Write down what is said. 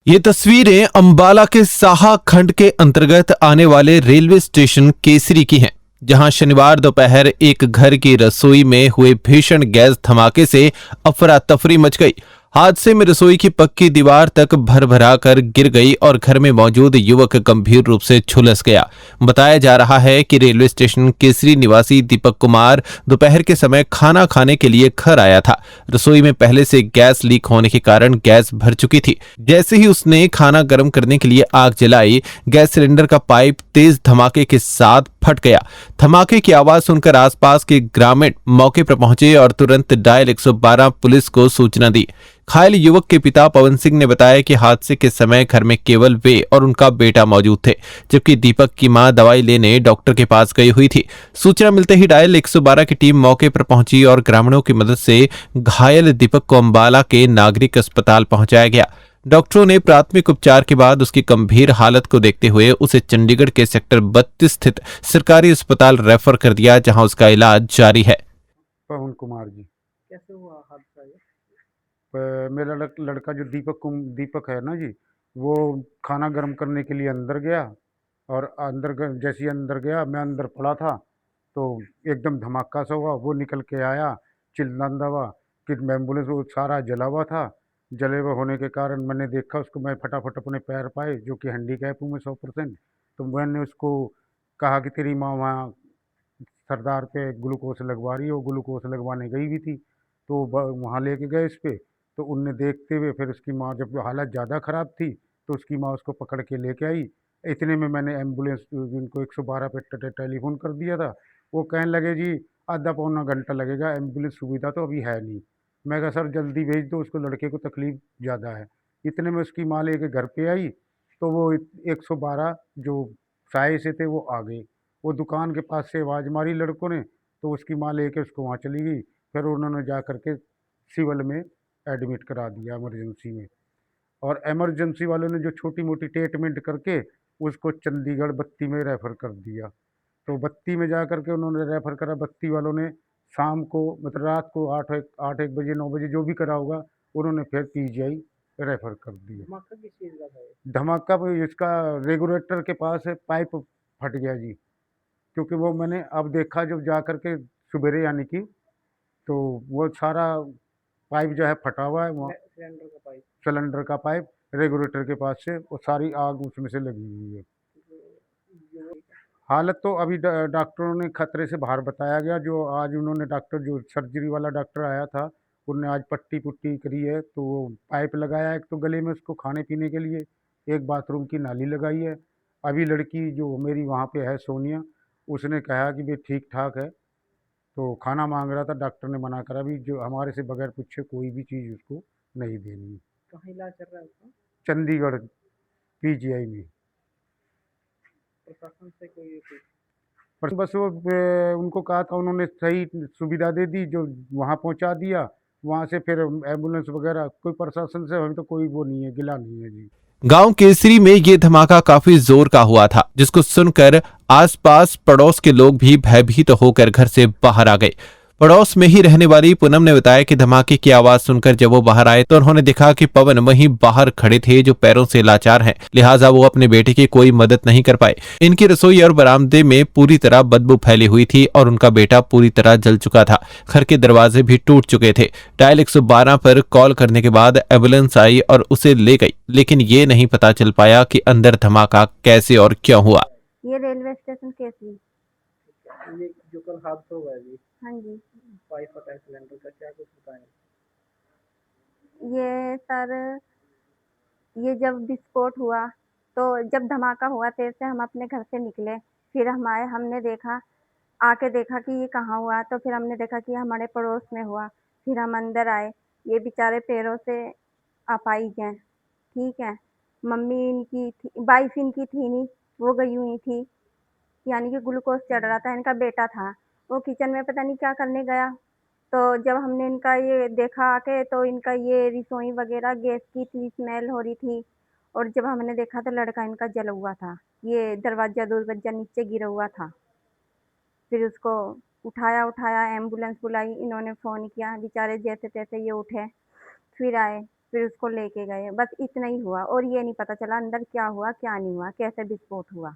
ये तस्वीरें अंबाला के साहा खंड के अंतर्गत आने वाले रेलवे स्टेशन केसरी की हैं, जहां शनिवार दोपहर एक घर की रसोई में हुए भीषण गैस धमाके से अफरा तफरी मच गई। हादसे में रसोई की पक्की दीवार तक भरभरा कर गिर गई और घर में मौजूद युवक गंभीर रूप से झुलस गया। बताया जा रहा है कि रेलवे स्टेशन केसरी निवासी दीपक कुमार दोपहर के समय खाना खाने के लिए घर आया था। रसोई में पहले से गैस लीक होने के कारण गैस भर चुकी थी। जैसे ही उसने खाना गर्म करने के लिए आग जलाई, गैस सिलेंडर का पाइप तेज धमाके के साथ फट गया। धमाके की आवाज सुनकर आसपास के ग्रामीण मौके पर पहुंचे और तुरंत डायल 112 पुलिस को सूचना दी। घायल युवक के पिता पवन सिंह ने बताया कि हादसे के समय घर में केवल वे और उनका बेटा मौजूद थे, जबकि दीपक की मां दवाई लेने डॉक्टर के पास गई हुई थी। सूचना मिलते ही डायल 112 की टीम मौके पर पहुंची और ग्रामीणों की मदद से घायल दीपक को अंबाला के नागरिक अस्पताल पहुंचाया गया। डॉक्टरों ने प्राथमिक उपचार के बाद उसकी गंभीर हालत को देखते हुए उसे चंडीगढ़ के सेक्टर 32 स्थित सरकारी अस्पताल रेफर कर दिया, जहां उसका इलाज जारी है। पवन कुमार जी। कैसे हुआ हादसा ये? मेरा लड़का जो दीपक है ना जी, वो खाना गर्म करने के लिए अंदर गया और जैसे ही अंदर गया, मैं अंदर पड़ा था तो एकदम धमाका सा हुआ। वो निकल के आया चिल्लाता हुआ कि एम्बुलेंस, वो सारा जला हुआ था। जले हुए होने के कारण मैंने देखा उसको, मैं फटाफट अपने पैर पाए, जो कि हैंडीकैप हूँ मैं 100%। तो मैंने उसको कहा कि तेरी माँ वहाँ सरदार पे ग्लूकोज लगवा रही हो। ग्लूकोज लगवाने गई भी थी, तो वहाँ लेके गए इस पे। तो उनने देखते हुए फिर उसकी माँ, जब हालत ज़्यादा ख़राब थी तो उसकी माँ उसको पकड़ के लेके आई। इतने में मैंने एम्बुलेंस इनको 112 पे टेलीफोन कर दिया था। वो कहने लगे जी आधा पौना घंटा लगेगा, एम्बुलेंस सुविधा तो अभी है नहीं। मैं कहा सर जल्दी भेज दो, उसको लड़के को तकलीफ ज़्यादा है। इतने में उसकी माँ लेके घर पे आई, तो वो 112 जो साय से थे वो आ गए। वो दुकान के पास से आवाज़ मारी लड़कों ने, तो उसकी माँ लेके उसको वहाँ चली गई। फिर उन्होंने जा करके सिविल में एडमिट करा दिया इमरजेंसी में। और इमरजेंसी वालों ने जो छोटी मोटी ट्रीटमेंट करके उसको चंडीगढ़ बत्ती में रेफ़र कर दिया। तो बत्ती में जा करके उन्होंने रेफ़र करा। बत्ती वालों ने शाम को, मतलब रात को 8 एक बजे 9 बजे जो भी करा होगा, उन्होंने फिर पीजीआई रेफ़र कर दिया। धमाका किस चीज़ का था ये? धमाका भी इसका रेगुलेटर के पास है, पाइप फट गया जी। क्योंकि वो मैंने अब देखा जब जा करके सवेरे, यानी कि, तो वो सारा पाइप जो है फटा हुआ है वहाँ। सिलेंडर का पाइप? सिलेंडर का पाइप रेगुलेटर के पास से, वो सारी आग उसमें से लगी हुई है। जो हालत तो अभी डॉक्टरों ने खतरे से बाहर बताया गया। जो आज उन्होंने डॉक्टर, जो सर्जरी वाला डॉक्टर आया था, उनने आज पट्टी पुट्टी करी है। तो वो पाइप लगाया एक तो गले में उसको खाने पीने के लिए, एक बाथरूम की नाली लगाई है। अभी लड़की जो मेरी वहाँ पे है सोनिया, उसने कहा कि भाई ठीक ठाक है, तो खाना मांग रहा था। डॉक्टर ने मना करा भी जो हमारे से बगैर पूछे कोई भी चीज़ उसको नहीं देनी है। कहाँ इलाज चल रहा है उसका? चंडीगढ़ पीजीआई में। प्रशासन से कोई कुछ? पर बस वो उनको कहा था, उन्होंने सही सुविधा दे दी, जो वहाँ पहुँचा दिया। वहाँ से फिर एम्बुलेंस वगैरह, कोई प्रशासन से अभी तो कोई वो नहीं है, गिला नहीं है जी। गांव केसरी में ये धमाका काफी जोर का हुआ था, जिसको सुनकर आसपास पड़ोस के लोग भी भयभीत होकर घर से बाहर आ गए। पड़ोस में ही रहने वाली पूनम ने बताया कि धमाके की आवाज सुनकर जब वो बाहर आए तो उन्होंने देखा कि पवन वहीं बाहर खड़े थे, जो पैरों से लाचार हैं, लिहाजा वो अपने बेटे की कोई मदद नहीं कर पाए। इनकी रसोई और बरामदे में पूरी तरह बदबू फैली हुई थी और उनका बेटा पूरी तरह जल चुका था। घर के दरवाजे भी टूट चुके थे। डायल 112 पर कॉल करने के बाद एम्बुलेंस आई और उसे ले गई, लेकिन ये नहीं पता चल पाया कि अंदर धमाका कैसे और क्यों हुआ। ये रेलवे स्टेशन केसरी। ये जो कल हादसा हुआ है जी, हाँ जी। पाइप फटा है सिलेंडर का, क्या कुछ बताएं? ये सर, ये जब विस्फोट हुआ, तो जब धमाका हुआ तेज से, हम अपने घर से निकले। फिर हम आए, हमने देखा, आके देखा कि ये कहाँ हुआ। तो फिर हमने देखा कि हमारे पड़ोस में हुआ। फिर हम अंदर आए। ये बेचारे पैरों से अपाहिज हैं, ठीक है। मम्मी इनकी थी, वाइफ इनकी थी नहीं, वो गई हुई थी, यानी कि ग्लूकोज चढ़ रहा था। इनका बेटा था, वो किचन में पता नहीं क्या करने गया। तो जब हमने इनका ये देखा आके, तो इनका ये रसोई वगैरह गैस की थी, स्मेल हो रही थी। और जब हमने देखा तो लड़का इनका जला हुआ था, ये दरवाजा नीचे गिरा हुआ था। फिर उसको उठाया, एम्बुलेंस बुलाई, इन्होंने फ़ोन किया, बेचारे जैसे तैसे ये उठे, फिर आए। फिर उसको लेके गए, बस इतना ही हुआ और ये नहीं पता चला अंदर क्या हुआ, क्या नहीं हुआ, कैसे विस्फोट हुआ।